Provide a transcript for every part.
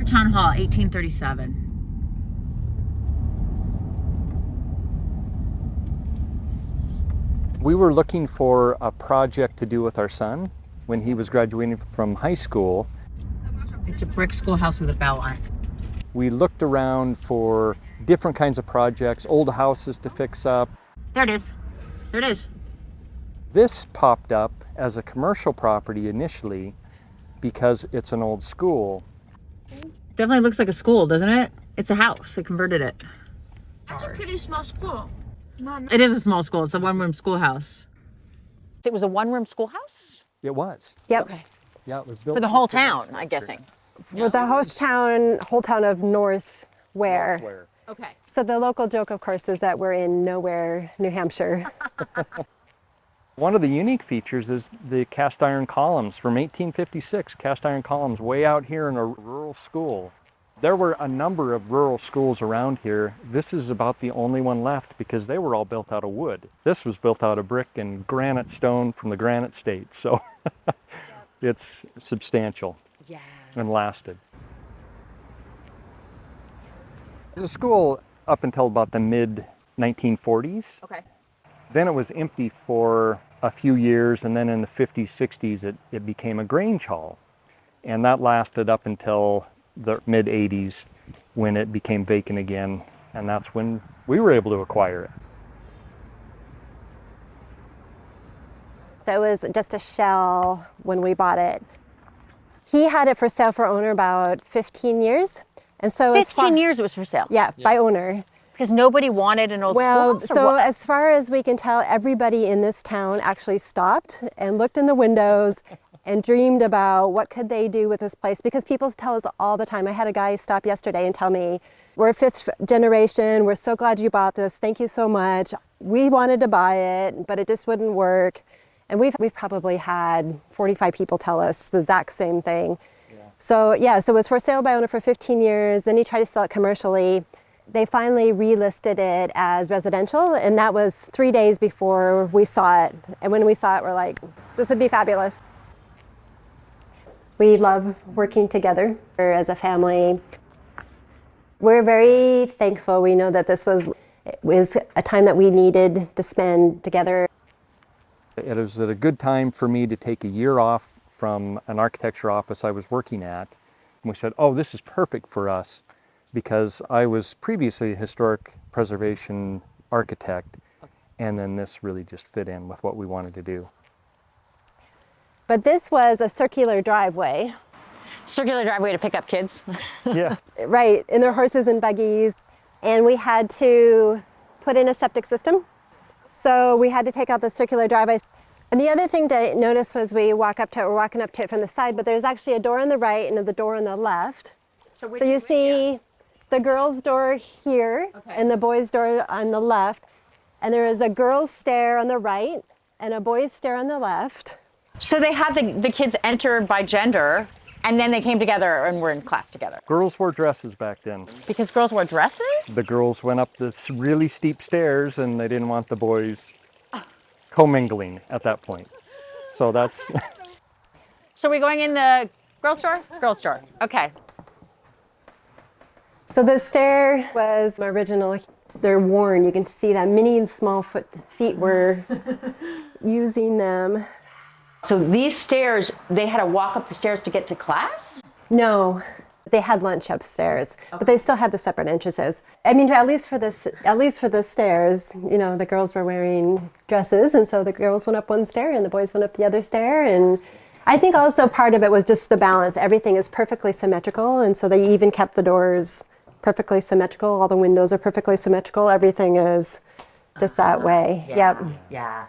Town Hall, 1837. We were looking for a project to do with our son when he was graduating from high school. It's a brick schoolhouse with a bell on it. We looked around for different kinds of projects, old houses to fix up. There it is. There it is. This popped up as a commercial property initially because it's an old school. Definitely looks like a school, doesn't it? It's a house. They converted it. That's a pretty small school. It is a small school. It's a one-room schoolhouse. It was a one-room schoolhouse? It was. Yep. Okay. Yeah, it was built For the whole town, I'm guessing. For the whole town of North Weare. Okay. So the local joke, of course, is that we're in nowhere, New Hampshire. One of the unique features is the cast iron columns from 1856, cast iron columns way out here in a rural school. There were a number of rural schools around here. This is about the only one left because they were all built out of wood. This was built out of brick and granite stone from the Granite State, so it's substantial and lasted. The school up until about the mid-1940s. Okay. Then it was empty for a few years, and then in the 50s, 60s, it became a grange hall. And that lasted up until the mid-80s when it became vacant again, and that's when we were able to acquire it. So it was just a shell when we bought it. He had it for sale for owner about 15 years. And so 15 years it was for sale? Yeah, by owner. Because nobody wanted an old Well, schoolhouse? Or so what? as far as we can tell, everybody in this town actually stopped and looked in the windows and dreamed about what could they do with this place, because people tell us all the time. I had a guy stop yesterday and tell me, we're fifth generation, we're so glad you bought this, thank you so much. We wanted to buy it, but it just wouldn't work. And we've probably had 45 people tell us the exact same thing. So yeah, so it was for sale by owner for 15 years, then he tried to sell it commercially. They finally relisted it as residential, and that was 3 days before we saw it. And when we saw it, we're like, this would be fabulous. We love working together as a family. We're very thankful. We know that this was a time that we needed to spend together. It was at a good time for me to take a year off from an architecture office I was working at. And we said, oh, this is perfect for us, because I was previously a historic preservation architect, and then this really just fit in with what we wanted to do. But this was a circular driveway. Circular driveway to pick up kids? Yeah. Right, in their horses and buggies. And we had to put in a septic system. So we had to take out the circular driveway. And the other thing to notice was we're walking up to it from the side, but there's actually a door on the right and the door on the left. So you see the girls' door here and the boys' door on the left. And there is a girls' stair on the right and a boys' stair on the left. So they had the kids enter by gender, and then they came together and were in class together. Girls wore dresses back then. Because girls wore dresses? The girls went up the really steep stairs, and they didn't want the boys commingling at that point. So that's... So we're going in the girls' store? Girls' store, okay. So the stair was original. They're worn. You can see that many small feet were using them. So these stairs, they had to walk up the stairs to get to class? No, they had lunch upstairs, but they still had the separate entrances. I mean, at least for the stairs, you know, the girls were wearing dresses, and so the girls went up one stair and the boys went up the other stair. And I think also part of it was just the balance. Everything is perfectly symmetrical, and so they even kept the doors perfectly symmetrical. All the windows are perfectly symmetrical. Everything is just that way. Yep. Yeah.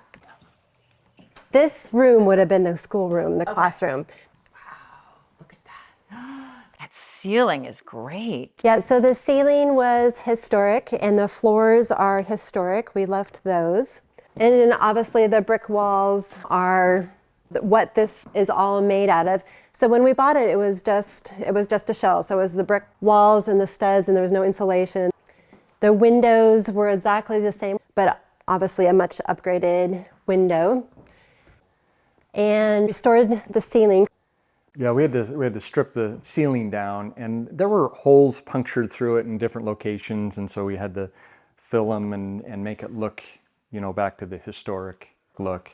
This room would have been the schoolroom, the classroom. Look at that. That ceiling is great. Yeah, so the ceiling was historic and the floors are historic. We left those. And then obviously the brick walls are what this is all made out of. So when we bought it, it was just a shell. So it was the brick walls and the studs, and there was no insulation. The windows were exactly the same, but obviously a much upgraded window. And restored the ceiling. Yeah, we had to strip the ceiling down, and there were holes punctured through it in different locations, and so we had to fill them and make it look, back to the historic look.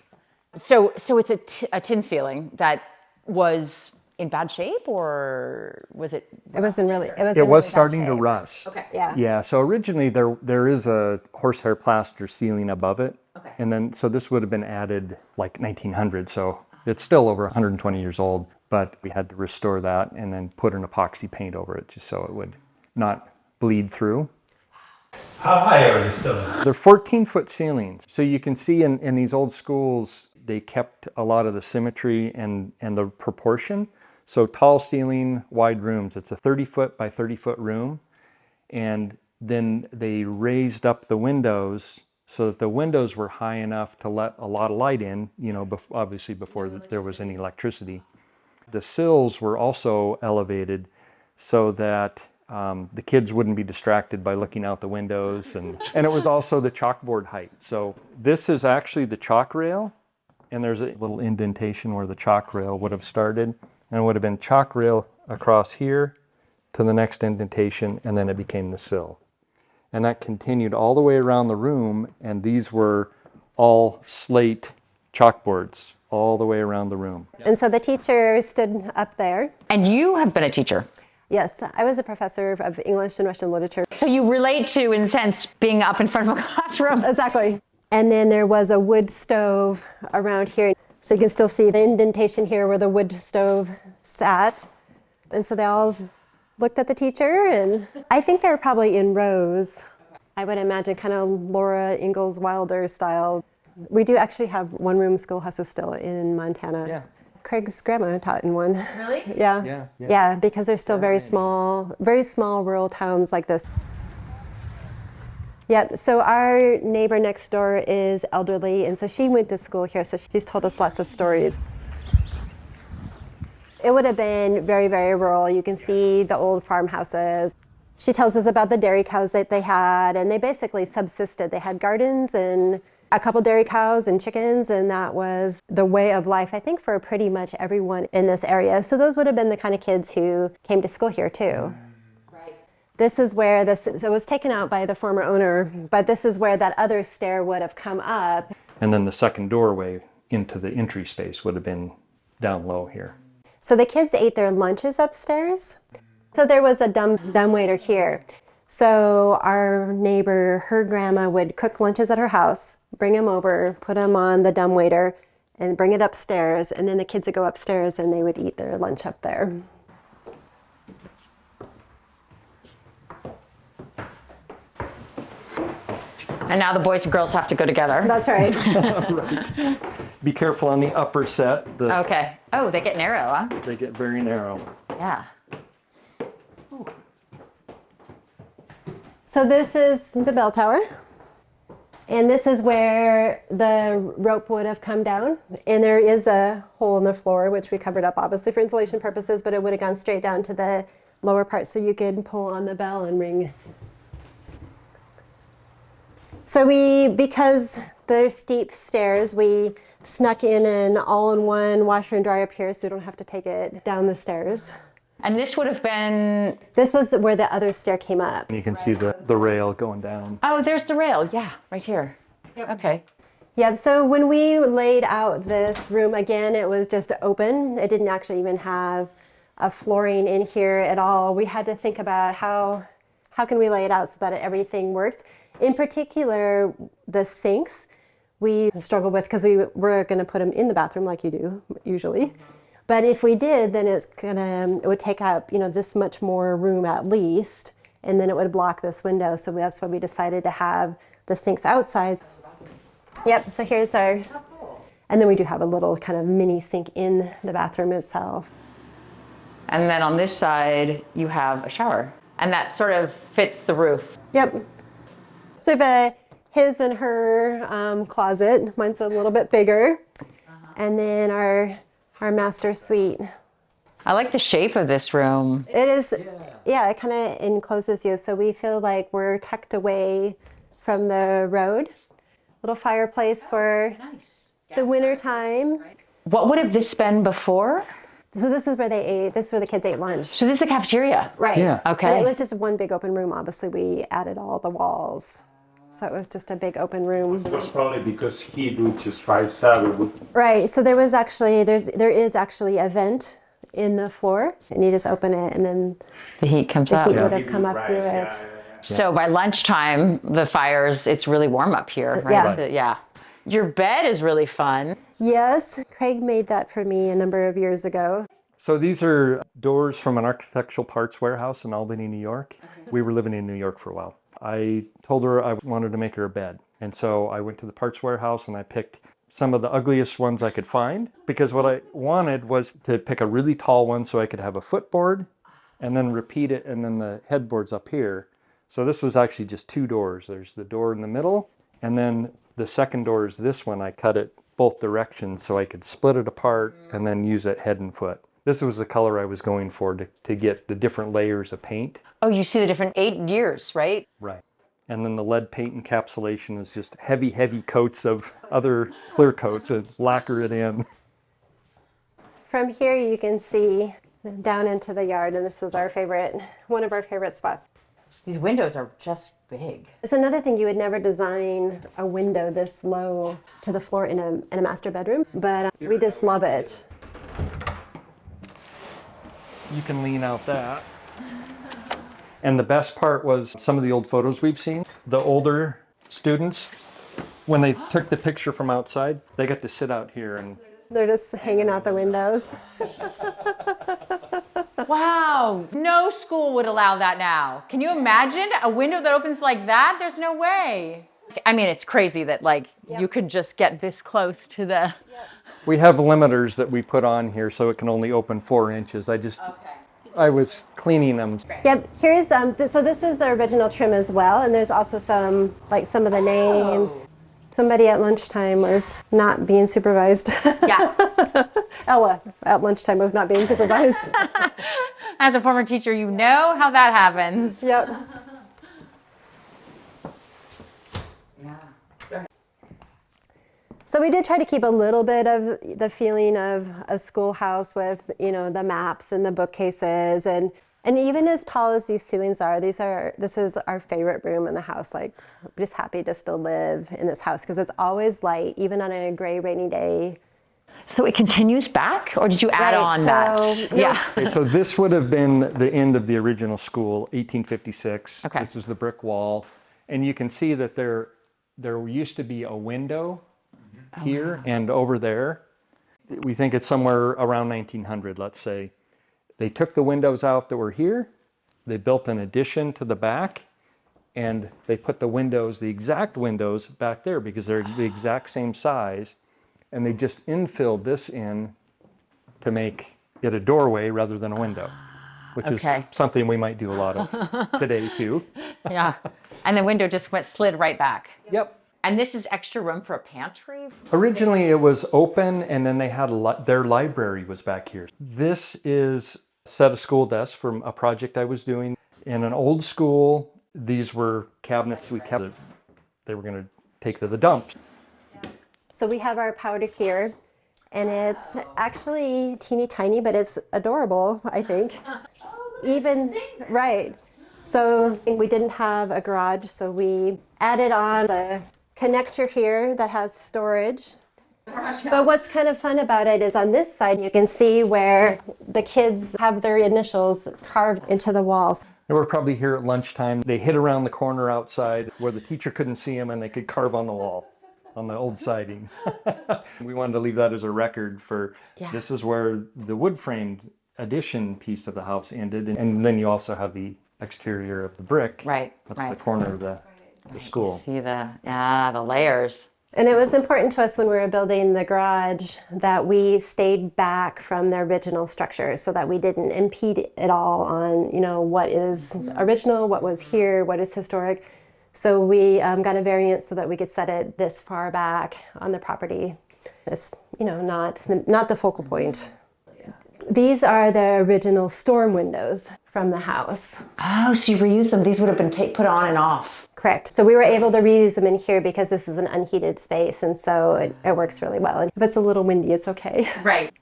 So it's a tin ceiling that was in bad shape, or was it? It was in really. It was. It in was really bad starting to shape. rust. Okay. Yeah. Yeah, so originally there is a horsehair plaster ceiling above it. Okay. And then, so this would have been added like 1900, so it's still over 120 years old, but we had to restore that and then put an epoxy paint over it just so it would not bleed through. How high are these ceilings? They're 14-foot ceilings. So you can see in these old schools, they kept a lot of the symmetry and the proportion. So tall ceiling, wide rooms. It's a 30-foot by 30-foot room. And then they raised up the windows so that the windows were high enough to let a lot of light in, obviously before there was any electricity. The sills were also elevated so that the kids wouldn't be distracted by looking out the windows. And it was also the chalkboard height. So this is actually the chalk rail, and there's a little indentation where the chalk rail would have started, and it would have been chalk rail across here to the next indentation, and then it became the sill. And that continued all the way around the room, and these were all slate chalkboards all the way around the room. And so the teacher stood up there. And you have been a teacher. Yes, I was a professor of English and Russian literature. So you relate to, in a sense, being up in front of a classroom. Exactly. And then there was a wood stove around here. So you can still see the indentation here where the wood stove sat. And so they all looked at the teacher, and I think they were probably in rows. I would imagine kind of Laura Ingalls Wilder style. We do actually have one-room schoolhouses still in Montana. Yeah. Craig's grandma taught in one. Really? Yeah. Yeah, because they're still very small rural towns like this. Yeah, so our neighbor next door is elderly, and so she went to school here, so she's told us lots of stories. It would have been very, very rural. You can see the old farmhouses. She tells us about the dairy cows that they had, and they basically subsisted. They had gardens and a couple dairy cows and chickens, and that was the way of life, I think, for pretty much everyone in this area. So those would have been the kind of kids who came to school here too. Right. This is where so it was taken out by the former owner, but this is where that other stair would have come up. And then the second doorway into the entry space would have been down low here. So the kids ate their lunches upstairs. So there was a dumbwaiter here. So our neighbor, her grandma would cook lunches at her house, bring them over, put them on the dumbwaiter, and bring it upstairs. And then the kids would go upstairs and they would eat their lunch up there. And now the boys and girls have to go together. That's right. Right. Be careful on the upper set. Okay. Oh, they get narrow, huh? They get very narrow. Yeah. So this is the bell tower. And this is where the rope would have come down. And there is a hole in the floor, which we covered up obviously for insulation purposes, but it would have gone straight down to the lower part so you could pull on the bell and ring. So because there's steep stairs, we snuck in an all-in-one washer and dryer up here so you don't have to take it down the stairs. And this would have been... This was where the other stair came up. And you can see the rail going down. Oh, there's the rail. Yeah, right here. Yep. Okay. Yeah, so when we laid out this room, again, it was just open. It didn't actually even have a flooring in here at all. We had to think about how can we lay it out so that everything works. In particular, the sinks we struggled with because we were going to put them in the bathroom like you do usually. But if we did, then it would take up, this much more room at least, and then it would block this window. So that's why we decided to have the sinks outside. Yep, so here's our, and then we do have a little kind of mini sink in the bathroom itself. And then on this side, you have a shower. And that sort of fits the roof. Yep. So we have a his and her closet. Mine's a little bit bigger. And then our master suite. I like the shape of this room. It is, yeah, it kind of encloses you. So we feel like we're tucked away from the road. Little fireplace for Nice. the winter time. What would have this been before? So this is where they ate. This is where the kids ate lunch. So this is a cafeteria. Right. Yeah. Okay. But it was just one big open room. Obviously, we added all the walls. So it was just a big open room. It was probably because he would just 5'7". Right. So there is actually a vent in the floor, and you just open it, and then The heat comes the up. heat would He have come would up through rise, it. So by lunchtime, the fires, it's really warm up here, right? Yeah. Yeah. Your bed is really fun. Yes, Craig made that for me a number of years ago. So these are doors from an architectural parts warehouse in Albany, New York. We were living in New York for a while. I told her I wanted to make her a bed. And so I went to the parts warehouse and I picked some of the ugliest ones I could find, because what I wanted was to pick a really tall one so I could have a footboard and then repeat it, and then the headboard's up here. So this was actually just 2 doors. There's the door in the middle, and then the second door is this one. I cut it both directions so I could split it apart and then use it head and foot. This was the color I was going for to get the different layers of paint. Oh, you see the different 8 years, right? Right. And then the lead paint encapsulation is just heavy coats of other clear coats and lacquer it in. From here, you can see down into the yard, and this is one of our favorite spots. These windows are just big. It's another thing, you would never design a window this low to the floor in a master bedroom, but we just love it. You can lean out that. And the best part was some of the old photos we've seen. The older students, when they took the picture from outside, they got to sit out here and They're just hanging out the windows. Wow, no school would allow that now. Can you imagine a window that opens like that? There's no way. I mean, it's crazy that you could just get this close to the... we have limiters that we put on here so it can only open 4 inches. I was cleaning them. Yep, here's, so this is the original trim as well, and there's also some of the names. Somebody at lunchtime was not being supervised. Yeah. Ella at lunchtime was not being supervised. As a former teacher, you know how that happens. Yep. So we did try to keep a little bit of the feeling of a schoolhouse with, the maps and the bookcases, and even as tall as these ceilings are, this is our favorite room in the house. Like, we're just happy to still live in this house because it's always light, even on a gray, rainy day. So it continues back, or did you add on that? Yeah. Okay, so this would have been the end of the original school, 1856. Okay. This is the brick wall. And you can see that there used to be a window here and over there. We think it's somewhere around 1900, let's say. They took the windows out that were here. They built an addition to the back, and they put the windows, the exact windows, back there because they're the exact same size. And they just infilled this in to make it a doorway rather than a window, which is something we might do a lot of today too. Yeah. And the window just slid right back. Yep. And this is extra room for a pantry? Originally it was open, and then they had their library was back here. This is a set of school desks from a project I was doing in an old school. These were cabinets we kept. They were going to take to the dumps. So we have our powder here, and it's actually teeny tiny, but it's adorable, I think. Right. So we didn't have a garage, so we added on the connector here that has storage. But what's kind of fun about it is on this side, you can see where the kids have their initials carved into the walls. They were probably here at lunchtime. They hid around the corner outside where the teacher couldn't see them, and they could carve on the wall, on the old siding. We wanted to leave that as a record for, this is where the wood framed addition piece of the house ended. And then you also have the exterior of the brick. Right. That's the corner of the school. You see the layers. And it was important to us when we were building the garage that we stayed back from the original structure so that we didn't impede it all on, what is original, what was here, what is historic. So we got a variance so that we could set it this far back on the property. It's, not the focal point. These are the original storm windows from the house. Oh, so you reused them. These would have been put on and off. Correct. So we were able to reuse them in here because this is an unheated space, and so it works really well. And if it's a little windy, it's okay. Right.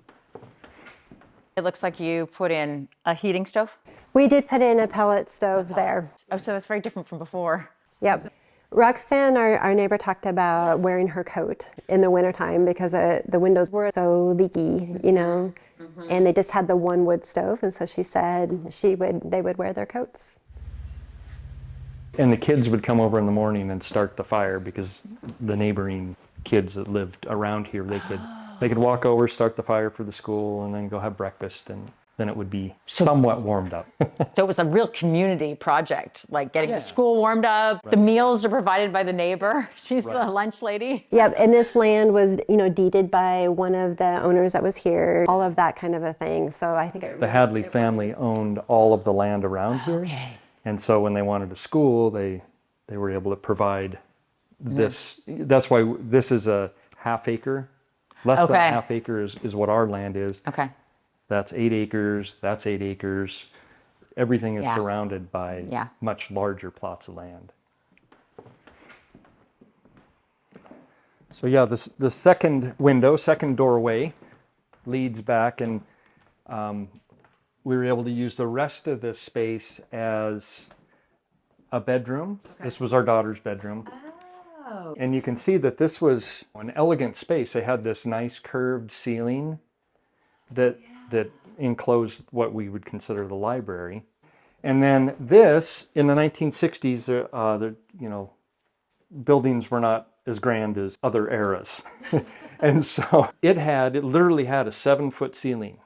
It looks like you put in a heating stove. We did put in a pellet stove there. Oh, so it's very different from before. Yep. Roxanne, our neighbor, talked about wearing her coat in the wintertime because the windows were so leaky, you know, and they just had the one wood stove. And so she said they would wear their coats. And the kids would come over in the morning and start the fire because the neighboring kids that lived around here, they could walk over, start the fire for the school, and then go have breakfast, and then it would be somewhat warmed up. So it was a real community project, like getting the school warmed up. Right. The meals are provided by the neighbor. She's the lunch lady. Yep, and this land was, you know, deeded by one of the owners that was here, all of that kind of a thing. So I think the Hadley family owned all of the land around here. Okay. And so when they wanted a school, they were able to provide this. That's why this is a half acre. Less than a half acre is what our land is. Okay. That's 8 acres, that's 8 acres. Everything is surrounded by much larger plots of land. So yeah, the second window, second doorway leads back, and we were able to use the rest of this space as a bedroom. Okay. This was our daughter's bedroom. Oh. And you can see that this was an elegant space. They had this nice curved ceiling that enclosed what we would consider the library. And then this, in the 1960s, the buildings were not as grand as other eras. And so it literally had a 7-foot ceiling,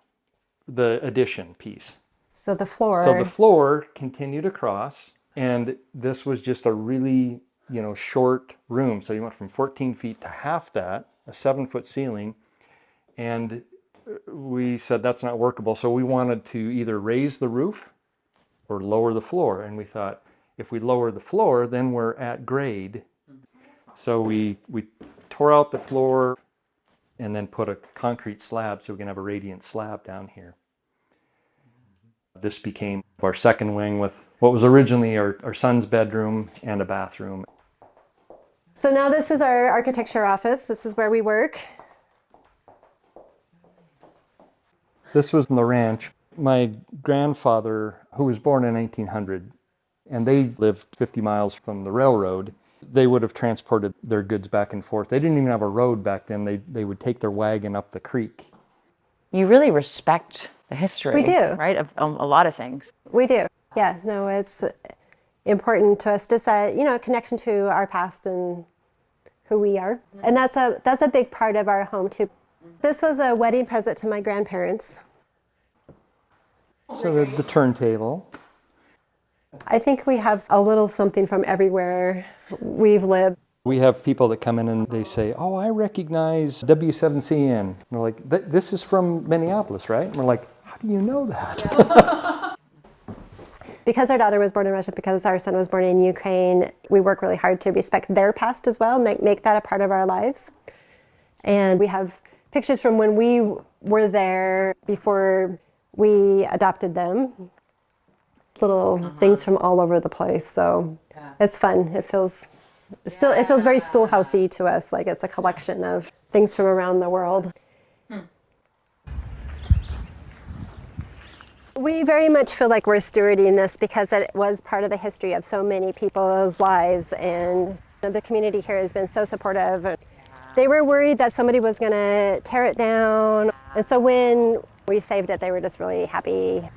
the addition piece. So the floor. So the floor continued across, and this was just a really, short room. So you went from 14 feet to half that, a 7-foot ceiling, and we said that's not workable. So we wanted to either raise the roof or lower the floor. And we thought, if we lower the floor, then we're at grade. So we tore out the floor and then put a concrete slab so we can have a radiant slab down here. This became our second wing with what was originally our son's bedroom and a bathroom. So now this is our architecture office. This is where we work. This was in the ranch. My grandfather, who was born in 1900, and they lived 50 miles from the railroad, they would have transported their goods back and forth. They didn't even have a road back then. They would take their wagon up the creek. You really respect the history. We do. Right? Of a lot of things. We do. Yeah, no, it's important to us, just a connection to our past and who we are. And that's a big part of our home too. This was a wedding present to my grandparents. So the turntable. I think we have a little something from everywhere we've lived. We have people that come in and they say, "Oh, I recognize W7CN." And we're like, "This is from Minneapolis, right?" And we're like, "How do you know that?" Because our daughter was born in Russia, because our son was born in Ukraine, we work really hard to respect their past as well, make that a part of our lives. And we have pictures from when we were there before we adopted them. Little things from all over the place, so it's fun. It feels very schoolhousey to us, like it's a collection of things from around the world. We very much feel like we're stewarding this because it was part of the history of so many people's lives, and the community here has been so supportive. They were worried that somebody was going to tear it down, and so when we saved it, they were just really happy.